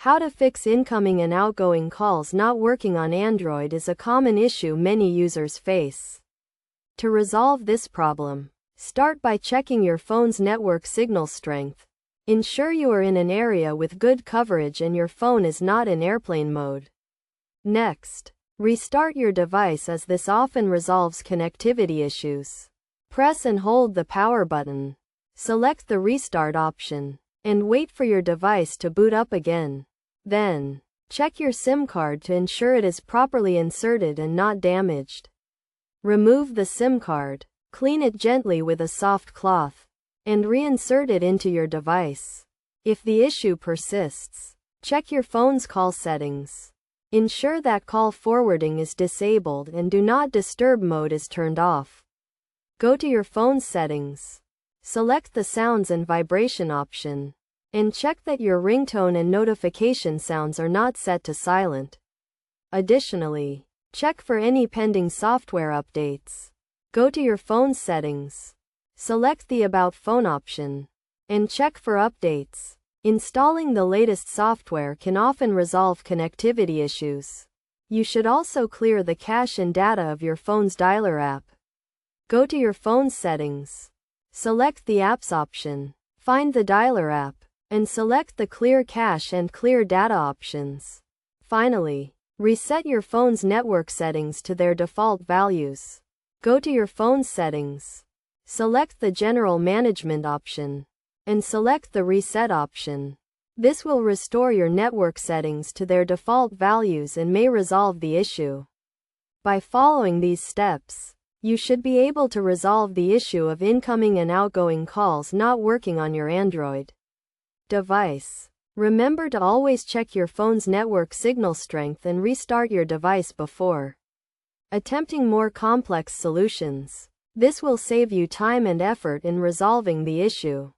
How to fix incoming and outgoing calls not working on Android is a common issue many users face. To resolve this problem, start by checking your phone's network signal strength. Ensure you are in an area with good coverage and your phone is not in airplane mode. Next, restart your device as this often resolves connectivity issues. Press and hold the power button. Select the restart option, and wait for your device to boot up again. Then, check your SIM card to ensure it is properly inserted and not damaged. Remove the SIM card, clean it gently with a soft cloth, and reinsert it into your device. If the issue persists, check your phone's call settings. Ensure that call forwarding is disabled and do not disturb mode is turned off. Go to your phone's settings. Select the sounds and vibration option, and check that your ringtone and notification sounds are not set to silent. Additionally, check for any pending software updates. Go to your phone settings. Select the About Phone option, and check for updates. Installing the latest software can often resolve connectivity issues. You should also clear the cache and data of your phone's dialer app. Go to your phone settings. Select the Apps option. Find the dialer app, and select the Clear Cache and Clear Data options. Finally, reset your phone's network settings to their default values. Go to your phone settings. Select the General Management option, and select the Reset option. This will restore your network settings to their default values and may resolve the issue. By following these steps, you should be able to resolve the issue of incoming and outgoing calls not working on your Android device. Remember to always check your phone's network signal strength and restart your device before attempting more complex solutions. This will save you time and effort in resolving the issue.